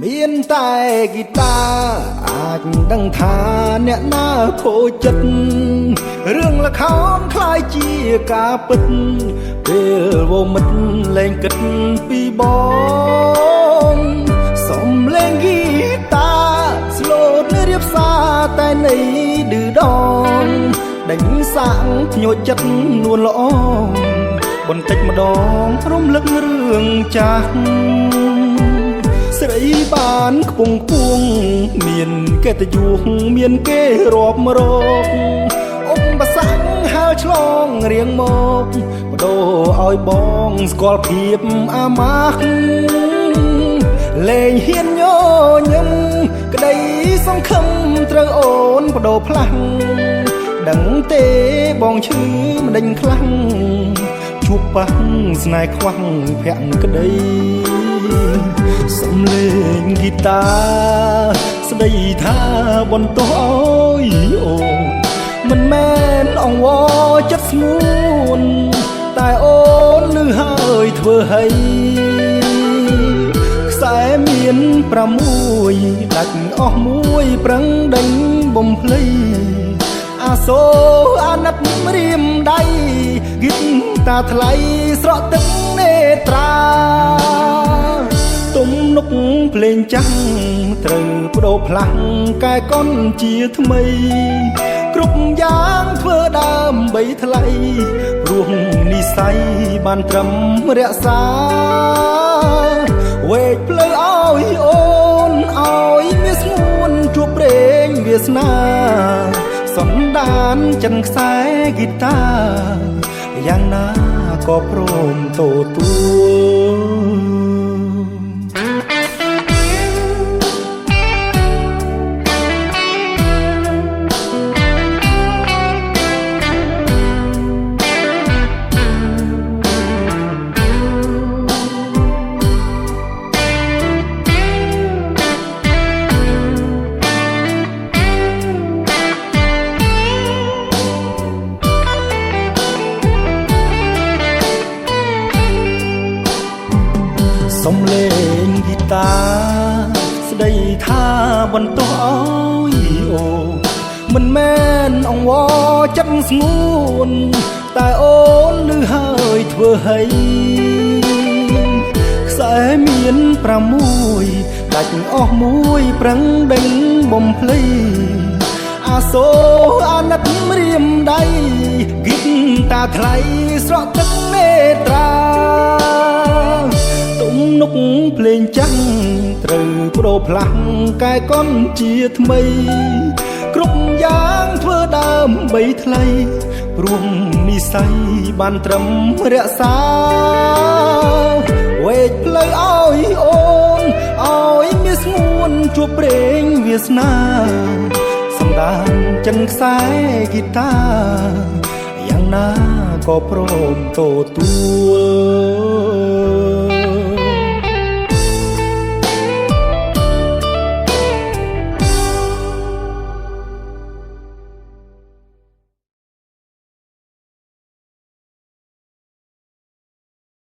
មានតែហ្គីតាអាចដឹងថាអ្នកណាខូចចិត្តរឿងល្ខោនคล้ายជាការពិតពេលវមិត្តលែងគិតពីបងសំលេងហ្គីតាស្លូតរៀបសារតែនៃឌឺដងដេញសាក់ភ្ញោចចិត្តនួនល្អបន្តិចម្ដងរំលឹករឿងចាស់ស្រីបានខ្ពង់ខ្ពងមានកិត្តិយសមានគេរាប់រកឧបសគ្គហើរឆ្លងរៀងមកបដូរឲ្យបងស្គាល់ភាពអាម៉ាស់លែងហ៊ានញញឹមក្តីសង្ឃឹមត្រូវអូនបដូរផ្លាស់ដឹងទេបងឈឺមិនដេញខ្លាំងជួបប៉ះស្នេហ៍ខ្វះភក្តីសំលេងហ្គីតាស្ដីថាបន្ទោសឲ្យអូនមិនមែនអង្វរចិត្តស្ងួនតែអូនលឺហើយធ្វើឲ្យខ្សែមាន6ដាច់អស់មួយប្រឹងដេញបំភ្លៃអាសូរអាណិតរៀមដៃហ្គីតាថ្លៃស្រក់ទឹកនេត្រាទំនុកភ្លេងចាស់ត្រូវបដូរផ្លាស់កែកុនជាថ្មីគ្រប់យ៉ាងធ្វើដើម្បីថ្លៃព្រោះនិស័យបានត្រឹមរក្សាវេកផ្លូវឲ្យអូនឲ្យមានស្ងួនជួបព្រេងវាសនាសន្តានចិនខ្សែហ្គីតាយ៉ាងណាក៏ព្រមទទួលសំលេងហ្គីតាស្ដីថាបន្ទោសឲ្យអូមិនមែនអង្វរចិត្តស្ងួនតែអូនលឺហើយធ្វើឲ្យខ្សែមាន6ដាច់អស់មួយប្រឹងដេញបំភ្លៃអាសូរអាណិតរៀមដៃហ្គីតាថ្លៃស្រក់ទឹកនេត្រាទំនុកភ្លេងចាស់ត្រូវបដូរផ្លាស់កែកុនជាថ្មីគ្រប់យ៉ាងធ្វើដើម្បីថ្លៃព្រោះនិស័យបានត្រឹមរក្សាវេកផ្លូវឲ្យអូនឲ្យមានស្ងួនជួបព្រេងវាសនាសំដានចិនខ្សែហ្គីតាយ៉ាងណាក៏ព្រមទទួល